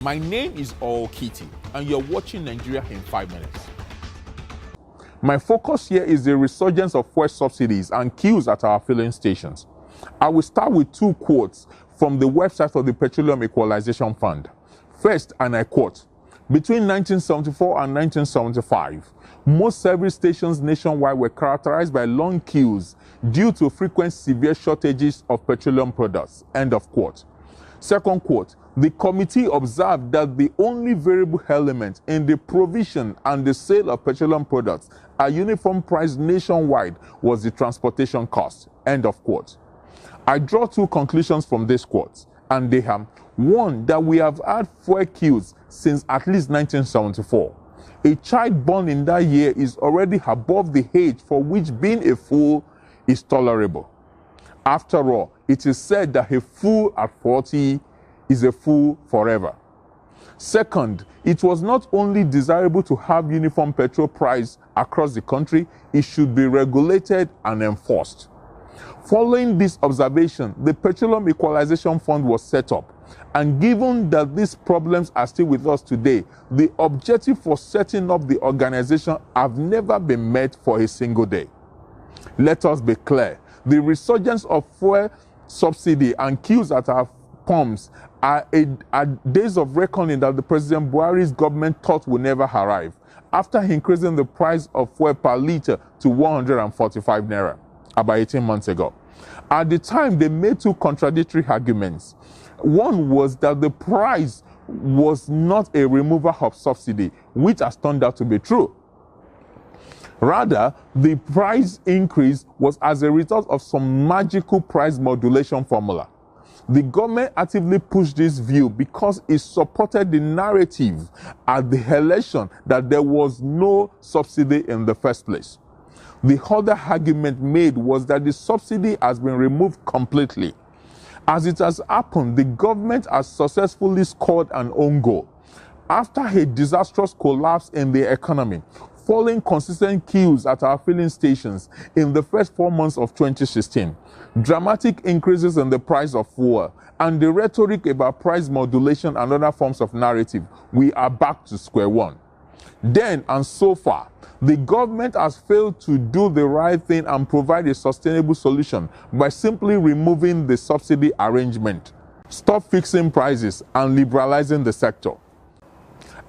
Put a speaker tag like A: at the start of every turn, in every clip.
A: My name is Okiti, and you're watching Nigeria in 5 minutes. My focus here is the resurgence of fuel subsidies and queues at our filling stations. I will start with two quotes from the website of the Petroleum Equalization Fund. First, and I quote, "Between 1974 and 1975, most service stations nationwide were characterized by long queues due to frequent severe shortages of petroleum products." End of quote. Second quote, "The committee observed that the only variable element in the provision and the sale of petroleum products at uniform price nationwide was the transportation cost." End of quote. I draw two conclusions from this quote, and they are: one, that we have had fuel queues since at least 1974. A child born in that year is already above the age for which being a fool is tolerable. After all, it is said that a fool at 40 is a fool forever. Second, it was not only desirable to have uniform petrol price across the country, it should be regulated and enforced. Following this observation, the Petroleum Equalization Fund was set up. And given that these problems are still with us today, the objective for setting up the organization have never been met for a single day. Let us be clear. The resurgence of fuel subsidy and queues at our pumps are days of reckoning that the President Buhari's government thought would never arrive, after increasing the price of fuel per litre to 145 naira about 18 months ago. At the time, they made two contradictory arguments. One was that the price was not a removal of subsidy, which has turned out to be true. Rather, the price increase was as a result of some magical price modulation formula. The government actively pushed this view because it supported the narrative at the election that there was no subsidy in the first place. The other argument made was that the subsidy has been removed completely. As it has happened, the government has successfully scored an own goal. After a disastrous collapse in the economy, following consistent queues at our filling stations in the first 4 months of 2016, dramatic increases in the price of fuel, and the rhetoric about price modulation and other forms of narrative, we are back to square one. Then and so far, the government has failed to do the right thing and provide a sustainable solution by simply removing the subsidy arrangement, stop fixing prices, and liberalizing the sector.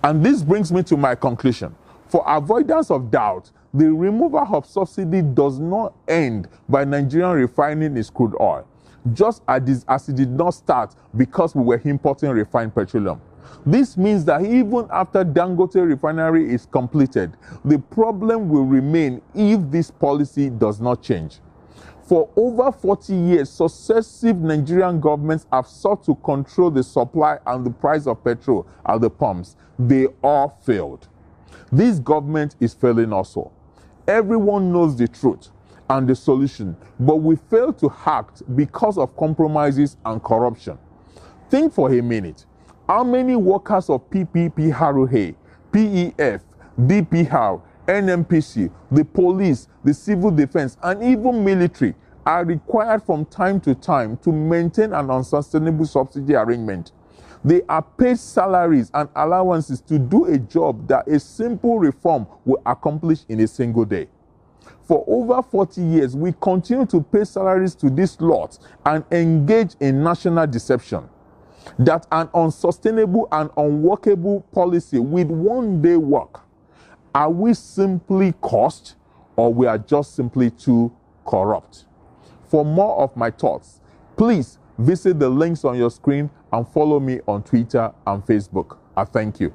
A: And this brings me to my conclusion. For avoidance of doubt, the removal of subsidy does not end by Nigerian refining its crude oil, just as it did not start because we were importing refined petroleum. This means that even after Dangote refinery is completed, the problem will remain if this policy does not change. For over 40 years, successive Nigerian governments have sought to control the supply and the price of petrol at the pumps. They all failed. This government is failing also. Everyone knows the truth and the solution, but we fail to act because of compromises and corruption. Think for a minute. How many workers of PPPROA, PEF, DPR, NMPC, the police, the civil defense, and even military are required from time to time to maintain an unsustainable subsidy arrangement? They are paid salaries and allowances to do a job that a simple reform will accomplish in a single day. For over 40 years, we continue to pay salaries to these lots and engage in national deception. That an unsustainable and unworkable policy with one-day work. Are we simply cursed, or we are just simply too corrupt? For more of my thoughts, please visit the links on your screen and follow me on Twitter and Facebook. I thank you.